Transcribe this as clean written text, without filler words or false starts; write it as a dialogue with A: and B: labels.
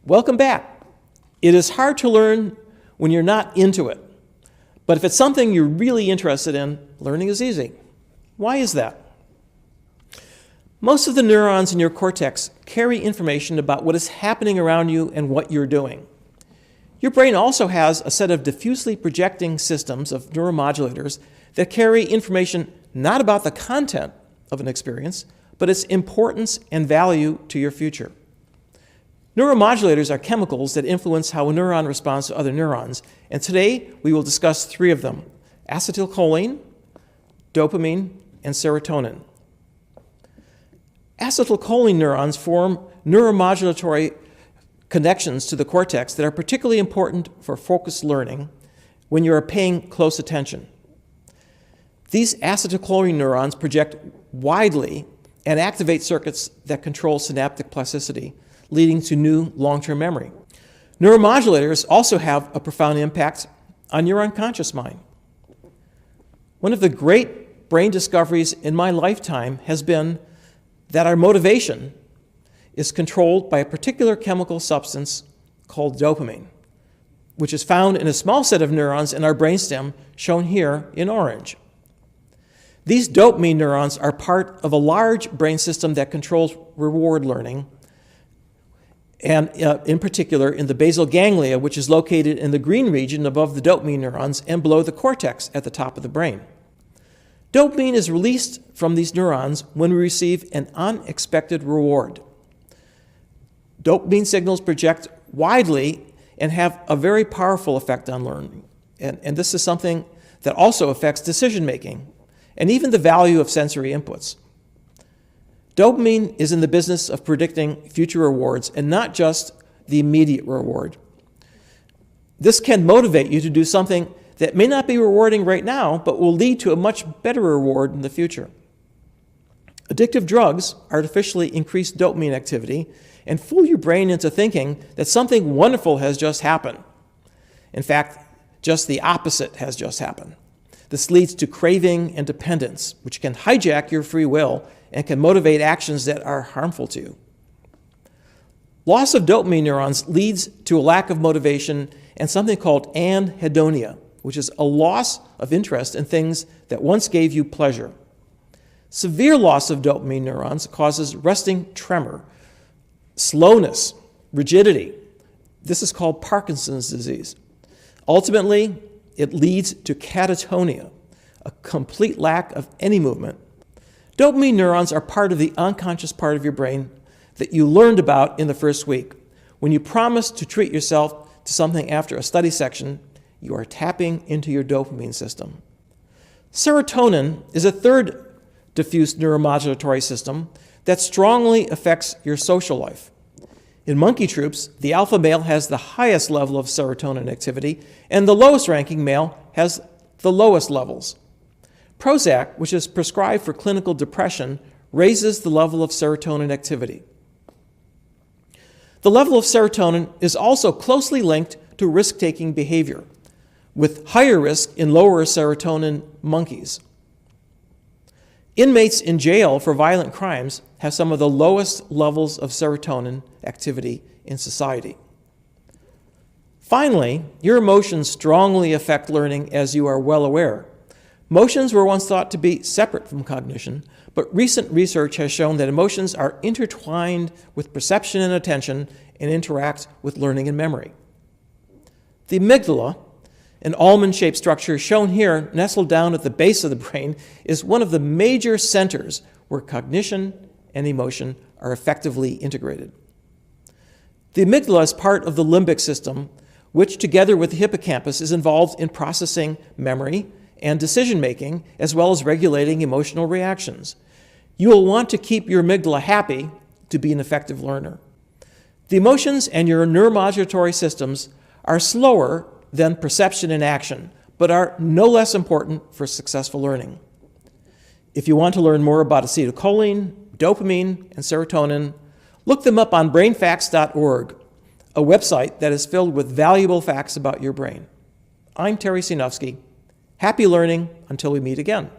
A: Welcome back. It is hard to learn when you're not into it. But if it's something you're really interested in, learning is easy. Why is that? Most of the neurons in your cortex carry information about what is happening around you and what you're doing. Your brain also has a set of diffusely projecting systems of neuromodulators that carry information not about the content of an experience, but its importance and value to your future. Neuromodulators are chemicals that influence how a neuron responds to other neurons, and today we will discuss three of them: acetylcholine, dopamine, and serotonin. Acetylcholine neurons form neuromodulatory connections to the cortex that are particularly important for focused learning when you are paying close attention. These acetylcholine neurons project widely and activate circuits that control synaptic plasticity, leading to new long-term memory. Neuromodulators also have a profound impact on your unconscious mind. One of the great brain discoveries in my lifetime has been that our motivation is controlled by a particular chemical substance called dopamine, which is found in a small set of neurons in our brainstem, shown here in orange. These dopamine neurons are part of a large brain system that controls reward learning, and in particular in the basal ganglia, which is located in the green region above the dopamine neurons and below the cortex at the top of the brain. Dopamine is released from these neurons when we receive an unexpected reward. Dopamine signals project widely and have a very powerful effect on learning. And this is something that also affects decision-making and even the value of sensory inputs. Dopamine is in the business of predicting future rewards and not just the immediate reward. This can motivate you to do something that may not be rewarding right now, but will lead to a much better reward in the future. Addictive drugs artificially increase dopamine activity and fool your brain into thinking that something wonderful has just happened. In fact, just the opposite has just happened. This leads to craving and dependence, which can hijack your free will and can motivate actions that are harmful to you. Loss of dopamine neurons leads to a lack of motivation and something called anhedonia, which is a loss of interest in things that once gave you pleasure. Severe loss of dopamine neurons causes resting tremor, slowness, rigidity. This is called Parkinson's disease. Ultimately, it leads to catatonia, a complete lack of any movement. Dopamine neurons are part of the unconscious part of your brain that you learned about in the first week. When you promise to treat yourself to something after a study section, you are tapping into your dopamine system. Serotonin is a third diffuse neuromodulatory system that strongly affects your social life. In monkey troops, the alpha male has the highest level of serotonin activity, and the lowest ranking male has the lowest levels. Prozac, which is prescribed for clinical depression, raises the level of serotonin activity. The level of serotonin is also closely linked to risk-taking behavior, with higher risk in lower serotonin monkeys. Inmates in jail for violent crimes have some of the lowest levels of serotonin activity in society. Finally, your emotions strongly affect learning, as you are well aware. Emotions were once thought to be separate from cognition, but recent research has shown that emotions are intertwined with perception and attention and interact with learning and memory. The amygdala, an almond-shaped structure shown here, nestled down at the base of the brain, is one of the major centers where cognition and emotion are effectively integrated. The amygdala is part of the limbic system, which together with the hippocampus is involved in processing memory and decision-making, as well as regulating emotional reactions. You will want to keep your amygdala happy to be an effective learner. The emotions and your neuromodulatory systems are slower than perception and action, but are no less important for successful learning. If you want to learn more about acetylcholine, dopamine, and serotonin, look them up on brainfacts.org, a website that is filled with valuable facts about your brain. I'm Terry Sinofsky. Happy learning until we meet again.